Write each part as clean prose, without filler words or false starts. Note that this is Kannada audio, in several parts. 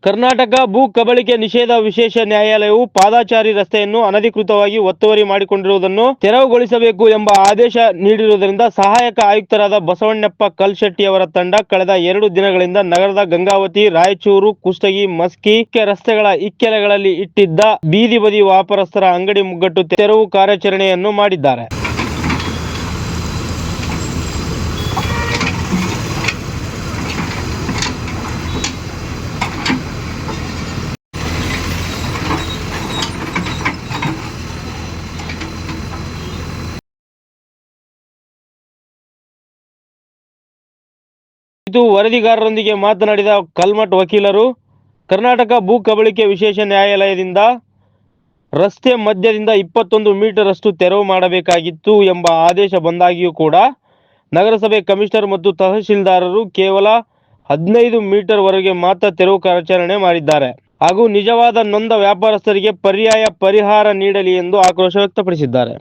ಕರ್ನಾಟಕ ಭೂ ಕಬಳಿಕೆ ನಿಷೇಧ ವಿಶೇಷ ನ್ಯಾಯಾಲಯವು ಪಾದಾಚಾರಿ ರಸ್ತೆಯನ್ನು ಅನಧಿಕೃತವಾಗಿ ಒತ್ತುವರಿ ಮಾಡಿಕೊಂಡಿರುವುದನ್ನು ತೆರವುಗೊಳಿಸಬೇಕು ಎಂಬ ಆದೇಶ ನೀಡಿರುವುದರಿಂದ ಸಹಾಯಕ ಆಯುಕ್ತರಾದ ಬಸವಣ್ಣಪ್ಪ ಕಲ್ಶೆಟ್ಟಿ ಅವರ ತಂಡ ಕಳೆದ 2 ದಿನಗಳಿಂದ ನಗರದ ಗಂಗಾವತಿ, ರಾಯಚೂರು, ಕುಷ್ಟಗಿ, ಮಸ್ಕಿ ರಸ್ತೆಗಳ ಇಕ್ಕೆಲೆಗಳಲ್ಲಿ ಇಟ್ಟಿದ್ದ ಬೀದಿ ಬದಿ ವ್ಯಾಪಾರಸ್ಥರ ಅಂಗಡಿ ಮುಗ್ಗಟ್ಟು ತೆರವು ಕಾರ್ಯಾಚರಣೆಯನ್ನು ಮಾಡಿದ್ದಾರೆ. ಇದು ವರದಿಗಾರರೊಂದಿಗೆ ಮಾತನಾಡಿದ ಕಲ್ಮಠ್ ವಕೀಲರು, ಕರ್ನಾಟಕ ಭೂ ಕಬಳಿಕೆ ವಿಶೇಷ ನ್ಯಾಯಾಲಯದಿಂದ ರಸ್ತೆ ಮಧ್ಯದಿಂದ 21 ಮೀಟರ್ ಅಷ್ಟು ತೆರವು ಮಾಡಬೇಕಾಗಿತ್ತು ಎಂಬ ಆದೇಶ ಬಂದಾಗಿಯೂ ಕೂಡ ನಗರಸಭೆ ಕಮಿಷನರ್ ಮತ್ತು ತಹಶೀಲ್ದಾರರು ಕೇವಲ 15 ಮೀಟರ್ ವರೆಗೆ ಮಾತ್ರ ತೆರವು ಕಾರ್ಯಾಚರಣೆ ಮಾಡಿದ್ದಾರೆ ಹಾಗೂ ನಿಜವಾದ ನೊಂದ ವ್ಯಾಪಾರಸ್ಥರಿಗೆ ಪರ್ಯಾಯ ಪರಿಹಾರ ನೀಡಲಿ ಎಂದು ಆಕ್ರೋಶ ವ್ಯಕ್ತಪಡಿಸಿದ್ದಾರೆ.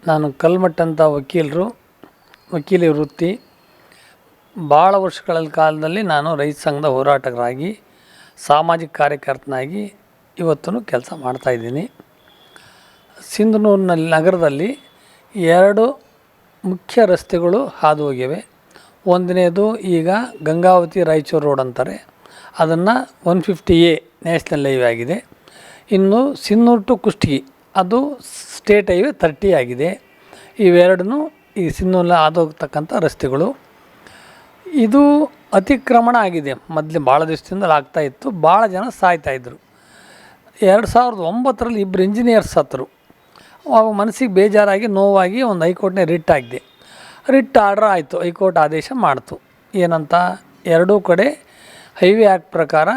ನಾನು ಕಲ್ಮಠ್ ಅಂತ ವಕೀಲಿ ವೃತ್ತಿ. ಭಾಳ ವರ್ಷಗಳ ಕಾಲದಲ್ಲಿ ನಾನು ರೈತ ಸಂಘದ ಹೋರಾಟಗಾರರಾಗಿ ಸಾಮಾಜಿಕ ಕಾರ್ಯಕರ್ತನಾಗಿ ಇವತ್ತೂ ಕೆಲಸ ಮಾಡ್ತಾಯಿದ್ದೀನಿ. ಸಿಂಧನೂರಿನಲ್ಲಿ ನಗರದಲ್ಲಿ 2 ಮುಖ್ಯ ರಸ್ತೆಗಳು ಹಾದು ಹೋಗಿವೆ. ಒಂದನೇದು ಈಗ ಗಂಗಾವತಿ ರಾಯಚೂರು ರೋಡ್ ಅಂತಾರೆ, ಅದನ್ನು 150A ನ್ಯಾಷನಲ್ ಹೈವೇ ಆಗಿದೆ. ಇನ್ನು ಸಿಂಧನೂರು ಟು ಕುಷ್ಟಗಿ ಅದು ಸ್ಟೇಟ್ ಹೈವೇ 30 ಆಗಿದೆ. ಇವೆರಡೂ ಈ ಸಿಂಧನೂರಲ್ಲಿ ಹಾದೋಗ್ತಕ್ಕಂಥ ರಸ್ತೆಗಳು. ಇದು ಅತಿಕ್ರಮಣ ಆಗಿದೆ. ಮೊದಲು ಭಾಳ ದಿವಸದಿಂದಲೂ ಆಗ್ತಾಯಿತ್ತು. ಭಾಳ ಜನ ಸಾಯ್ತಾಯಿದ್ರು. 2009ರಲ್ಲಿ 2 ಇಂಜಿನಿಯರ್ಸ್ ಸತ್ತರು. ಅವಾಗ ಮನಸ್ಸಿಗೆ ಬೇಜಾರಾಗಿ ನೋವಾಗಿ ಒಂದು ಹೈಕೋರ್ಟ್ನೇ ರಿಟ್ ಆಗಿದೆ. ರಿಟ್ ಆರ್ಡ್ರ್ ಆಯಿತು, ಹೈಕೋರ್ಟ್ ಆದೇಶ ಮಾಡ್ತು. ಏನಂತ, ಎರಡೂ ಕಡೆ ಹೈವೇ ಆ್ಯಕ್ಟ್ ಪ್ರಕಾರ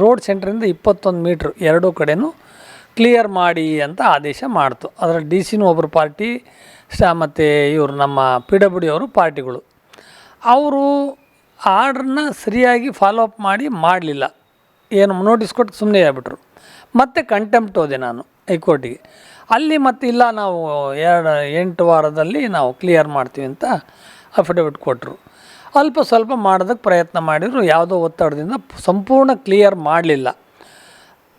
ರೋಡ್ ಸೆಂಟ್ರಿಂದ 21 ಮೀಟ್ರ್ ಎರಡೂ ಕಡೆನೂ ಕ್ಲಿಯರ್ ಮಾಡಿ ಅಂತ ಆದೇಶ ಮಾಡ್ತು. ಅದರಲ್ಲಿ ಡಿ ಸಿನೂ ಒಬ್ಬರು ಪಾರ್ಟಿ, ಮತ್ತು ಇವರು ನಮ್ಮ PWD ಅವರು ಪಾರ್ಟಿಗಳು. ಅವರು ಆರ್ಡ್ರನ್ನ ಸರಿಯಾಗಿ ಫಾಲೋ ಅಪ್ ಮಾಡಲಿಲ್ಲ. ಏನು ನೋಟಿಸ್ ಕೊಟ್ಟು ಸುಮ್ಮನೆ ಆಗ್ಬಿಟ್ರು. ಮತ್ತು ಕಂಟೆಂಪ್ಟ್ ಹೋದೆ ನಾನು ಹೈಕೋರ್ಟಿಗೆ. ಅಲ್ಲಿ ಮತ್ತೆ ಇಲ್ಲ, ನಾವು 8 ವಾರದಲ್ಲಿ ನಾವು ಕ್ಲಿಯರ್ ಮಾಡ್ತೀವಿ ಅಂತ ಅಫಿಡವಿಟ್ ಕೊಟ್ಟರು. ಅಲ್ಪ ಸ್ವಲ್ಪ ಮಾಡೋದಕ್ಕೆ ಪ್ರಯತ್ನ ಮಾಡಿದರು. ಯಾವುದೋ ಒತ್ತಡದಿಂದ ಸಂಪೂರ್ಣ ಕ್ಲಿಯರ್ ಮಾಡಲಿಲ್ಲ.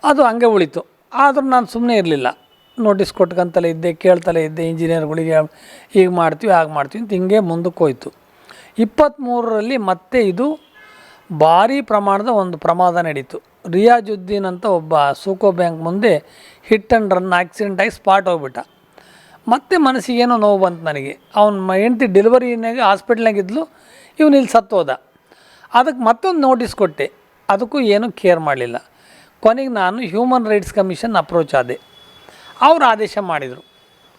ಅದು ಹಂಗೆ ಉಳಿತು. ಆದರೂ ನಾನು ಸುಮ್ಮನೆ ಇರಲಿಲ್ಲ. ನೋಟಿಸ್ ಕೊಟ್ಕೊಂತಲೇ ಇದ್ದೆ, ಕೇಳ್ತಲೇ ಇದ್ದೆ. ಇಂಜಿನಿಯರ್ಗಳಿಗೆ ಹೀಗೆ ಮಾಡ್ತೀವಿ ಹಾಗೆ ಮಾಡ್ತೀವಿ ಅಂತ ಹಿಂಗೆ ಮುಂದಕ್ಕೆ ಹೋಯ್ತು. 23ರಲ್ಲಿ ಮತ್ತೆ ಇದು ಭಾರೀ ಪ್ರಮಾಣದ ಒಂದು ಪ್ರಮಾದ ನಡೀತು. ರಿಯಾಜುದ್ದೀನ್ ಅಂತ ಒಬ್ಬ ಸೂಕೋ ಬ್ಯಾಂಕ್ ಮುಂದೆ ಹಿಟ್ ಆ್ಯಂಡ್ ರನ್ ಆಕ್ಸಿಡೆಂಟ್ ಆಗಿ ಸ್ಪಾಟ್ ಹೋಗ್ಬಿಟ್ಟ. ಮತ್ತೆ ಮನಸ್ಸಿಗೇನೋ ನೋವು ಬಂತು ನನಗೆ. ಅವನ ಹೆಂಡ್ತಿ ಡೆಲಿವರಿನಾಗ ಹಾಸ್ಪಿಟ್ಲ್ನಾಗಿದ್ಲು, ಇವನು ಇಲ್ಲಿ ಸತ್ತೋದ. ಅದಕ್ಕೆ ಮತ್ತೊಂದು ನೋಟಿಸ್ ಕೊಟ್ಟೆ, ಅದಕ್ಕೂ ಏನೂ ಕೇರ್ ಮಾಡಲಿಲ್ಲ. ಕೊನೆಗೆ ನಾನು ಹ್ಯೂಮನ್ ರೈಟ್ಸ್ ಕಮಿಷನ್ ಅಪ್ರೋಚ್ ಆದೆ. ಅವರು ಆದೇಶ ಮಾಡಿದರು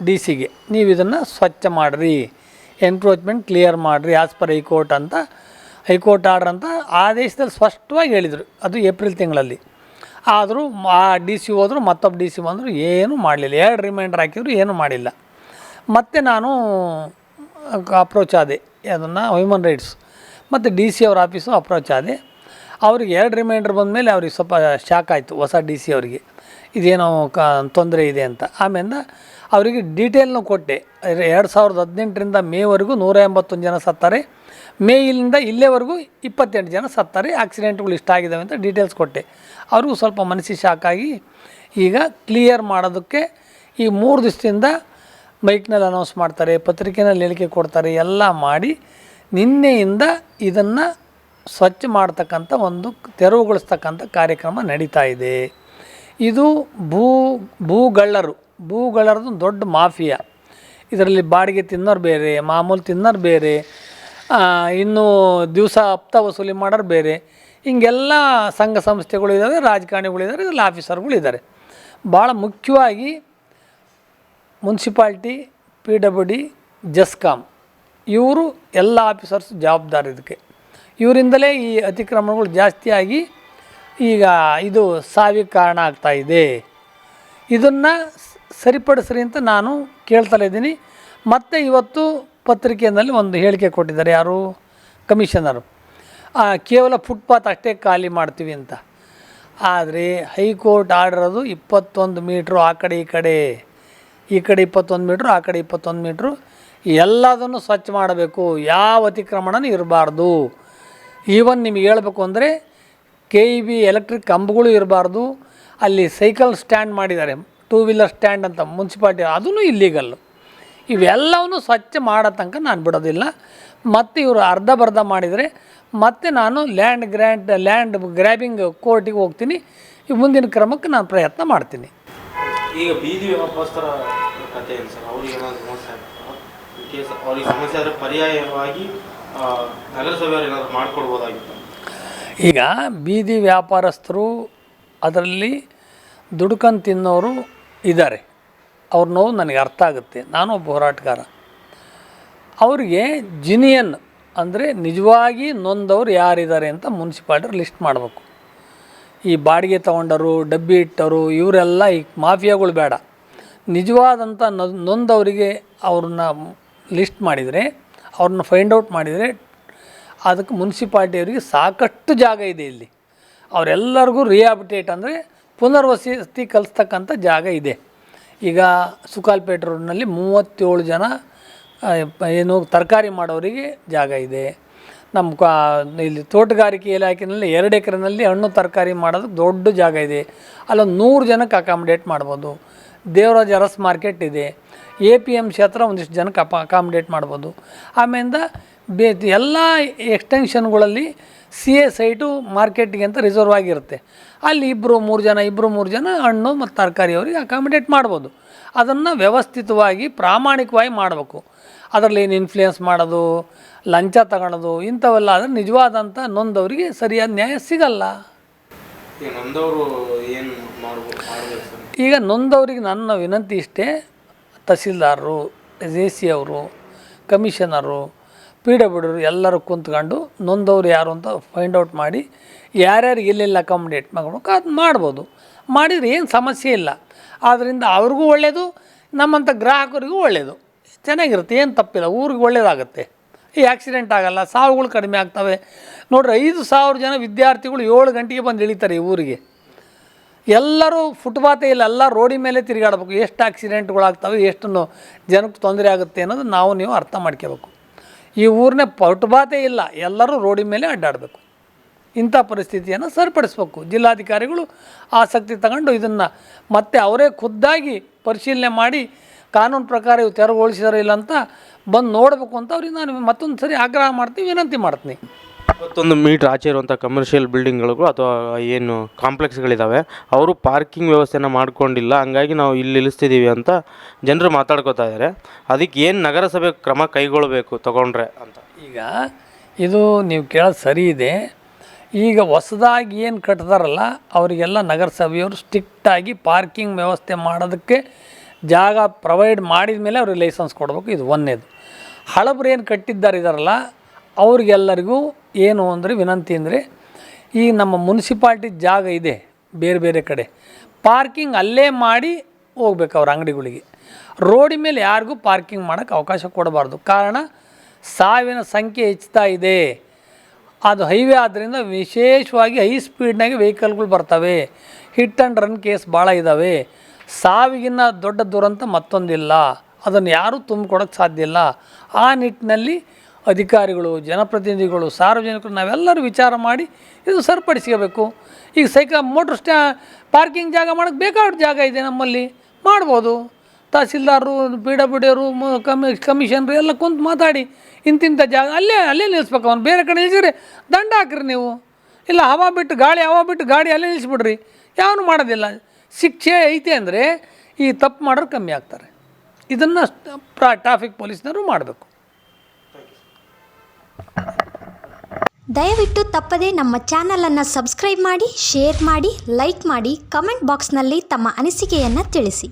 ಡಿ ಸಿಗೆ, ನೀವು ಇದನ್ನು ಸ್ವಚ್ಛ ಮಾಡಿರಿ, ಎನ್ಕ್ರೋಚ್ಮೆಂಟ್ ಕ್ಲಿಯರ್ ಮಾಡಿರಿ ಆಸ್ ಪರ್ ಹೈಕೋರ್ಟ್ ಅಂತ, ಹೈಕೋರ್ಟ್ ಆರ್ಡ್ರ್ ಅಂತ ಆದೇಶದಲ್ಲಿ ಸ್ಪಷ್ಟವಾಗಿ ಹೇಳಿದರು. ಅದು ಏಪ್ರಿಲ್ ತಿಂಗಳಲ್ಲಿ. ಆದರೂ ಆ ಡಿ ಸಿ ಹೋದರು, ಮತ್ತೊಬ್ಬ ಡಿ ಸಿ ಬಂದರು, ಏನೂ ಮಾಡಲಿಲ್ಲ. 2 ರಿಮೈಂಡರ್ ಹಾಕಿದ್ರು, ಏನೂ ಮಾಡಿಲ್ಲ. ಮತ್ತು ನಾನು ಅಪ್ರೋಚ್ ಆದೆ ಅದನ್ನು ಹ್ಯೂಮನ್ ರೈಟ್ಸ್, ಮತ್ತು ಡಿ ಸಿ ಅವ್ರ ಆಫೀಸು ಅಪ್ರೋಚ್ ಆದೆ. ಅವ್ರಿಗೆ 2 ರಿಮೈಂಡರ್ ಬಂದಮೇಲೆ ಅವ್ರಿಗೆ ಸ್ವಲ್ಪ ಶಾಕ್ ಆಯಿತು, ಹೊಸ ಡಿ ಸಿ ಅವರಿಗೆ ಇದೇನೋ ತೊಂದರೆ ಇದೆ ಅಂತ. ಆಮೇಲೆ ಅವರಿಗೆ ಡೀಟೇಲ್ನು ಕೊಟ್ಟೆ. 2018ರಿಂದ ಮೇವರೆಗೂ 181 ಜನ ಸತ್ತಾರೆ, ಮೇಯಿಂದ ಇಲ್ಲೇವರೆಗೂ 28 ಜನ ಸತ್ತಾರೆ, ಆಕ್ಸಿಡೆಂಟ್ಗಳು ಇಷ್ಟ ಆಗಿದ್ದಾವೆ ಅಂತ ಡೀಟೇಲ್ಸ್ ಕೊಟ್ಟೆ. ಅವ್ರಿಗೂ ಸ್ವಲ್ಪ ಮನಸ್ಸಿಗೆ ಶಾಕಾಗಿ ಈಗ ಕ್ಲಿಯರ್ ಮಾಡೋದಕ್ಕೆ ಈ 3 ದಿವಸದಿಂದ ಮೈಕ್ನಲ್ಲಿ ಅನೌನ್ಸ್ ಮಾಡ್ತಾರೆ, ಪತ್ರಿಕೆಯಲ್ಲಿ ಹೇಳಿಕೆ ಕೊಡ್ತಾರೆ, ಎಲ್ಲ ಮಾಡಿ ನಿನ್ನೆಯಿಂದ ಇದನ್ನು ಸ್ವಚ್ಛ ಮಾಡ್ತಕ್ಕಂಥ ಒಂದು ತೆರವುಗೊಳಿಸ್ತಕ್ಕಂಥ ಕಾರ್ಯಕ್ರಮ ನಡೀತಾ ಇದೆ. ಇದು ಭೂಗಳ್ಳರದು ದೊಡ್ಡ ಮಾಫಿಯಾ. ಇದರಲ್ಲಿ ಬಾಡಿಗೆ ತಿನ್ನೋರು ಬೇರೆ, ಮಾಮೂಲು ತಿನ್ನೋರು ಬೇರೆ, ಇನ್ನೂ ದಿವಸ ಹಪ್ತ ವಸೂಲಿ ಮಾಡೋರು ಬೇರೆ, ಹಿಂಗೆಲ್ಲ ಸಂಘ ಸಂಸ್ಥೆಗಳು ಇದ್ದಾವೆ, ರಾಜಕಾರಣಿಗಳಿದ್ದಾರೆ, ಇದರಲ್ಲಿ ಆಫೀಸರ್ಗಳಿದ್ದಾರೆ. ಭಾಳ ಮುಖ್ಯವಾಗಿ ಮುನ್ಸಿಪಾಲ್ಟಿ, PWD, ಜೆಸ್ಕಾಮ್ ಇವರು ಎಲ್ಲ ಆಫೀಸರ್ಸ್ ಜವಾಬ್ದಾರಿ ಇದಕ್ಕೆ. ಇವರಿಂದಲೇ ಈ ಅತಿಕ್ರಮಣಗಳು ಜಾಸ್ತಿಯಾಗಿ ಈಗ ಇದು ಸಾವಿಗೆ ಕಾರಣ ಆಗ್ತಾಯಿದೆ. ಇದನ್ನು ಸರಿಪಡಿಸ್ರಿ ಅಂತ ನಾನು ಕೇಳ್ತಾ ಇದ್ದೀನಿ. ಮತ್ತು ಇವತ್ತು ಪತ್ರಿಕೆಯಲ್ಲಿ ಒಂದು ಹೇಳಿಕೆ ಕೊಟ್ಟಿದ್ದಾರೆ, ಯಾರು ಕಮಿಷನರು, ಕೇವಲ ಫುಟ್ಪಾತ್ ಅಷ್ಟೇ ಖಾಲಿ ಮಾಡ್ತೀವಿ ಅಂತ. ಆದರೆ ಹೈಕೋರ್ಟ್ ಆರ್ಡರ್ 21 ಮೀಟ್ರು ಆ ಕಡೆ ಈ ಕಡೆ 21 ಮೀಟ್ರು, ಆ ಕಡೆ 21 ಮೀಟ್ರು, ಎಲ್ಲದನ್ನು ಸ್ವಚ್ಛ ಮಾಡಬೇಕು, ಯಾವ ಅತಿಕ್ರಮಣನೂ ಇರಬಾರ್ದು. ಈವನ್ ನಿಮಗೆ ಹೇಳಬೇಕು ಅಂದರೆ KEB ಎಲೆಕ್ಟ್ರಿಕ್ ಕಂಬಗಳು ಇರಬಾರ್ದು. ಅಲ್ಲಿ ಸೈಕಲ್ ಸ್ಟ್ಯಾಂಡ್ ಮಾಡಿದ್ದಾರೆ, 2 ವೀಲರ್ ಸ್ಟ್ಯಾಂಡ್ ಅಂತ ಮುನ್ಸಿಪಾಲ್ಟಿ, ಅದೂ ಇಲ್ಲೀಗಲ್ಲು. ಇವೆಲ್ಲವನ್ನೂ ಸ್ವಚ್ಛ ಮಾಡೋ ತನಕ ನಾನು ಬಿಡೋದಿಲ್ಲ. ಮತ್ತು ಇವರು ಅರ್ಧ ಮಾಡಿದರೆ ಮತ್ತೆ ನಾನು ಲ್ಯಾಂಡ್ ಗ್ರ್ಯಾಬಿಂಗ್ ಕೋರ್ಟಿಗೆ ಹೋಗ್ತೀನಿ. ಈ ಮುಂದಿನ ಕ್ರಮಕ್ಕೆ ನಾನು ಪ್ರಯತ್ನ ಮಾಡ್ತೀನಿ. ಈಗ ಬೀದಿ ವ್ಯಾಪಾರಸ್ಥರ ಕಥೆ ಏನು ಸರ್? ಅವ್ರಿಗೆ ಏನಾದರೂ ಸಮಸ್ಯೆ ಅವ್ರಿಗೆ ಸಮಸ್ಯೆ ಆದರೆ ಪರ್ಯಾಯವಾಗಿ ನಗರಸಭೆಯವರು ಏನಾದರೂ ಮಾಡಿಕೊಡ್ಬೋದಾಗಿತ್ತು. ಈಗ ಬೀದಿ ವ್ಯಾಪಾರಸ್ಥರು ಅದರಲ್ಲಿ ದುಡ್ಕೊಂಡು ತಿನ್ನೋರು ಇದ್ದಾರೆ, ಅವ್ರ ನೋವು ನನಗೆ ಅರ್ಥ ಆಗುತ್ತೆ. ನಾನು ಒಬ್ಬ ಹೋರಾಟಗಾರ. ಅವರಿಗೆ ಜಿನಿಯನ್ ಅಂದರೆ ನಿಜವಾಗಿ ನೊಂದವ್ರು ಯಾರಿದ್ದಾರೆ ಅಂತ ಮುನ್ಸಿಪಾಲ್ಟಿ ಲಿಸ್ಟ್ ಮಾಡಬೇಕು. ಈ ಬಾಡಿಗೆ ತೊಗೊಂಡರು, ಡಬ್ಬಿ ಇಟ್ಟವರು, ಇವರೆಲ್ಲ ಈ ಮಾಫಿಯಾಗಳು ಬೇಡ. ನಿಜವಾದಂಥ ನೊಂದವರಿಗೆ ಅವ್ರನ್ನ ಲಿಸ್ಟ್ ಮಾಡಿದರೆ, ಅವ್ರನ್ನ ಫೈಂಡ್ ಔಟ್ ಮಾಡಿದರೆ, ಅದಕ್ಕೆ ಮುನ್ಸಿಪಾಲ್ಟಿಯವರಿಗೆ ಸಾಕಷ್ಟು ಜಾಗ ಇದೆ ಇಲ್ಲಿ. ಅವರೆಲ್ಲರಿಗೂ ರಿಹ್ಯಾಬಿಟೇಟ್ ಅಂದರೆ ಪುನರ್ವಸತಿ ಕಲಿಸ್ತಕ್ಕಂಥ ಜಾಗ ಇದೆ. ಈಗ ಸುಕಾಲ್ಪೇಟೆ ರೋಡ್ನಲ್ಲಿ 37 ಜನ ಏನು ತರಕಾರಿ ಮಾಡೋರಿಗೆ ಜಾಗ ಇದೆ. ನಮ್ಮ ಇಲ್ಲಿ ತೋಟಗಾರಿಕೆ ಇಲಾಖೆಯಲ್ಲಿ 2 ಎಕರೆನಲ್ಲಿ ಹಣ್ಣು ತರಕಾರಿ ಮಾಡೋದಕ್ಕೆ ದೊಡ್ಡ ಜಾಗ ಇದೆ. ಅಲ್ಲೊಂದು 100 ಜನಕ್ಕೆ ಅಕಾಮಿಡೇಟ್ ಮಾಡ್ಬೋದು. ದೇವರಾಜ್ ಅರಸ್ ಮಾರ್ಕೆಟ್ ಇದೆ, APMC ಹತ್ರ ಒಂದಿಷ್ಟು ಜನಕ್ಕೆ ಅಕಾಮಿಡೇಟ್ ಮಾಡ್ಬೋದು. ಆಮೇಲಿಂದ ಎಲ್ಲ ಎಕ್ಸ್ಟೆನ್ಷನ್ಗಳಲ್ಲಿ CA ಸೈಟು ಮಾರ್ಕೆಟಿಗೆ ಅಂತ ರಿಸರ್ವ್ ಆಗಿರುತ್ತೆ. ಅಲ್ಲಿ 2-3 ಜನ ಹಣ್ಣು ಮತ್ತು ತರಕಾರಿಯವರಿಗೆ ಅಕಾಮಿಡೇಟ್ ಮಾಡ್ಬೋದು. ಅದನ್ನು ವ್ಯವಸ್ಥಿತವಾಗಿ ಪ್ರಾಮಾಣಿಕವಾಗಿ ಮಾಡಬೇಕು. ಅದರಲ್ಲಿ ಏನು ಇನ್ಫ್ಲೂಯೆನ್ಸ್ ಮಾಡೋದು, ಲಂಚ ತಗೊಳ್ಳೋದು ಇಂಥವೆಲ್ಲ ಆದರೆ ನಿಜವಾದಂಥ ನೊಂದವರಿಗೆ ಸರಿಯಾದ ನ್ಯಾಯ ಸಿಗಲ್ಲ. ಈಗ ನೊಂದವರಿಗೆ ನನ್ನ ವಿನಂತಿ ಇಷ್ಟೇ, ತಹಸೀಲ್ದಾರರು, AC ಅವರು, ಕಮಿಷನರು, PWD ಎಲ್ಲರೂ ಕುಂತ್ಕೊಂಡು ನೊಂದವ್ರು ಯಾರು ಅಂತ ಫೈಂಡ್ ಔಟ್ ಮಾಡಿ ಯಾರ್ಯಾರಿಗೆ ಎಲ್ಲೆಲ್ಲಿ ಅಕಾಮಿಡೇಟ್ ಮಾಡಬೇಕು ಅದು ಮಾಡ್ಬೋದು. ಮಾಡಿದರೆ ಏನು ಸಮಸ್ಯೆ ಇಲ್ಲ. ಆದ್ದರಿಂದ ಅವ್ರಿಗೂ ಒಳ್ಳೆಯದು, ನಮ್ಮಂಥ ಗ್ರಾಹಕರಿಗೂ ಒಳ್ಳೆಯದು, ಚೆನ್ನಾಗಿರುತ್ತೆ, ಏನು ತಪ್ಪಿಲ್ಲ, ಊರಿಗೆ ಒಳ್ಳೆಯದಾಗುತ್ತೆ. ಈ ಆಕ್ಸಿಡೆಂಟ್ ಆಗೋಲ್ಲ, ಸಾವುಗಳು ಕಡಿಮೆ ಆಗ್ತವೆ. ನೋಡ್ರಿ, 5,000 ಜನ ವಿದ್ಯಾರ್ಥಿಗಳು 7 ಗಂಟೆಗೆ ಬಂದು ಇಳಿತಾರೆ ಈ ಊರಿಗೆ. ಎಲ್ಲರೂ ಫುಟ್ಪಾತೇ ಇಲ್ಲ, ಎಲ್ಲ ರೋಡಿ ಮೇಲೆ ತಿರುಗಾಡಬೇಕು. ಎಷ್ಟು ಆಕ್ಸಿಡೆಂಟ್ಗಳಾಗ್ತವೆ, ಎಷ್ಟು ಜನಕ್ಕೆ ತೊಂದರೆ ಆಗುತ್ತೆ ಅನ್ನೋದು ನೀವು ಅರ್ಥ ಮಾಡ್ಕೋಬೇಕು. ಈ ಊರನ್ನೇ ಫುಟ್ಪಾತೇ ಇಲ್ಲ, ಎಲ್ಲರೂ ರೋಡಿ ಮೇಲೆ ಅಡ್ಡಾಡಬೇಕು. ಇಂಥ ಪರಿಸ್ಥಿತಿಯನ್ನು ಸರಿಪಡಿಸ್ಬೇಕು. ಜಿಲ್ಲಾಧಿಕಾರಿಗಳು ಆಸಕ್ತಿ ತಗೊಂಡು ಇದನ್ನು ಮತ್ತೆ ಅವರೇ ಖುದ್ದಾಗಿ ಪರಿಶೀಲನೆ ಮಾಡಿ ಕಾನೂನು ಪ್ರಕಾರ ಇವು ತೆರವುಗೊಳಿಸಿದಾರೋ ಇಲ್ಲ ಅಂತ ಬಂದು ನೋಡಬೇಕು ಅಂತ ಅವ್ರಿಗೆ ನಾನು ಮತ್ತೊಂದು ಸರಿ ಆಗ್ರಹ ಮಾಡ್ತೀನಿ, ವಿನಂತಿ ಮಾಡ್ತೀನಿ. 21 ಮೀಟ್ರ್ ಆಚೆ ಇರುವಂಥ ಕಮರ್ಷಿಯಲ್ ಬಿಲ್ಡಿಂಗ್ಗಳಿಗೂ ಅಥವಾ ಏನು ಕಾಂಪ್ಲೆಕ್ಸ್ಗಳಿದ್ದಾವೆ ಅವರು ಪಾರ್ಕಿಂಗ್ ವ್ಯವಸ್ಥೆನ ಮಾಡ್ಕೊಂಡಿಲ್ಲ, ಹಂಗಾಗಿ ನಾವು ಇಲ್ಲಿ ನಿಲ್ಲಿಸ್ತಿದ್ದೀವಿ ಅಂತ ಜನರು ಮಾತಾಡ್ಕೋತಾ ಇದ್ದಾರೆ. ಅದಕ್ಕೆ ಏನು ನಗರಸಭೆ ಕ್ರಮ ಕೈಗೊಳ್ಳಬೇಕು ತಗೊಂಡ್ರೆ ಅಂತ. ಈಗ ಇದು ನೀವು ಕೇಳೋದು ಸರಿ ಇದೆ. ಈಗ ಹೊಸದಾಗಿ ಏನು ಕಟ್ತಾರಲ್ಲ ಅವರಿಗೆಲ್ಲ ನಗರಸಭೆಯವರು ಸ್ಟ್ರಿಕ್ಟಾಗಿ ಪಾರ್ಕಿಂಗ್ ವ್ಯವಸ್ಥೆ ಮಾಡೋದಕ್ಕೆ ಜಾಗ ಪ್ರೊವೈಡ್ ಮಾಡಿದ ಮೇಲೆ ಅವ್ರಿಗೆ ಲೈಸೆನ್ಸ್ ಕೊಡಬೇಕು. ಇದು ಒಂದನೇದು. ಹಳಬ್ರು ಏನು ಕಟ್ಟಿದ್ದಾರೆ ಇದಾರಲ್ಲ ಅವ್ರಿಗೆಲ್ಲರಿಗೂ ಏನು ಅಂದರೆ ವಿನಂತಿ ಅಂದರೆ, ಈ ನಮ್ಮ ಮುನ್ಸಿಪಾಲ್ಟಿ ಜಾಗ ಇದೆ ಬೇರೆ ಬೇರೆ ಕಡೆ, ಪಾರ್ಕಿಂಗ್ ಅಲ್ಲೇ ಮಾಡಿ ಹೋಗ್ಬೇಕು ಅವ್ರ ಅಂಗಡಿಗಳಿಗೆ. ರೋಡಿ ಮೇಲೆ ಯಾರಿಗೂ ಪಾರ್ಕಿಂಗ್ ಮಾಡೋಕ್ಕೆ ಅವಕಾಶ ಕೊಡಬಾರ್ದು. ಕಾರಣ ಸಾವಿನ ಸಂಖ್ಯೆ ಹೆಚ್ಚುತ್ತಾ ಇದೆ. ಅದು ಹೈವೇ ಆದ್ದರಿಂದ ವಿಶೇಷವಾಗಿ ಹೈ ಸ್ಪೀಡ್ನಾಗೆ ವೆಹಿಕಲ್ಗಳು ಬರ್ತವೆ. ಹಿಟ್ ಆ್ಯಂಡ್ ರನ್ ಕೇಸ್ ಭಾಳ ಇದ್ದಾವೆ. ಸಾವಿಗಿನ್ನ ದೊಡ್ಡ ದುರಂತ ಮತ್ತೊಂದಿಲ್ಲ. ಅದನ್ನು ಯಾರೂ ತುಂಬಿಕೊಡೋಕ್ಕೆ ಸಾಧ್ಯ ಇಲ್ಲ. ಆ ನಿಟ್ಟಿನಲ್ಲಿ ಅಧಿಕಾರಿಗಳು, ಜನಪ್ರತಿನಿಧಿಗಳು, ಸಾರ್ವಜನಿಕರು ನಾವೆಲ್ಲರೂ ವಿಚಾರ ಮಾಡಿ ಇದು ಸರಿಪಡಿಸ್ಕೋಬೇಕು. ಈಗ ಮೋಟ್ರ್ ಪಾರ್ಕಿಂಗ್ ಜಾಗ ಮಾಡೋಕ್ಕೆ ಬೇಕಾದ ಜಾಗ ಇದೆ ನಮ್ಮಲ್ಲಿ, ಮಾಡ್ಬೋದು. ತಹಸೀಲ್ದಾರರು, PWD ಕಮಿಷನರು ಎಲ್ಲ ಕುಂತು ಮಾತಾಡಿ ಇಂತಿಂಥ ಜಾಗ ಅಲ್ಲೇ ನಿಲ್ಲಿಸ್ಬೇಕು. ಅವ್ನು ಬೇರೆ ಕಡೆ ನಿಲ್ಲಿಸಿದ್ರೆ ದಂಡ ಹಾಕ್ರಿ ನೀವು. ಇಲ್ಲ ಹವಾ ಬಿಟ್ಟು ಗಾಡಿ ಅಲ್ಲೇ ನಿಲ್ಲಿಸ್ಬಿಡ್ರಿ. ಯಾವನು ಮಾಡೋದಿಲ್ಲ. ಶಿಕ್ಷೆ ಐತೆ ಅಂದರೆ ಈ ತಪ್ಪು ಮಾಡೋರು ಕಮ್ಮಿ ಆಗ್ತಾರೆ. ಇದನ್ನು ಟ್ರಾಫಿಕ್ ಪೊಲೀಸ್ನವರು ಮಾಡಬೇಕು. ದಯವಿಟ್ಟು ತಪ್ಪದೇ ನಮ್ಮ ಚಾನಲನ್ನು ಸಬ್ಸ್ಕ್ರೈಬ್ ಮಾಡಿ, ಶೇರ್ ಮಾಡಿ, ಲೈಕ್ ಮಾಡಿ, ಕಮೆಂಟ್ ಬಾಕ್ಸ್ನಲ್ಲಿ ತಮ್ಮ ಅನಿಸಿಕೆಯನ್ನು ತಿಳಿಸಿ.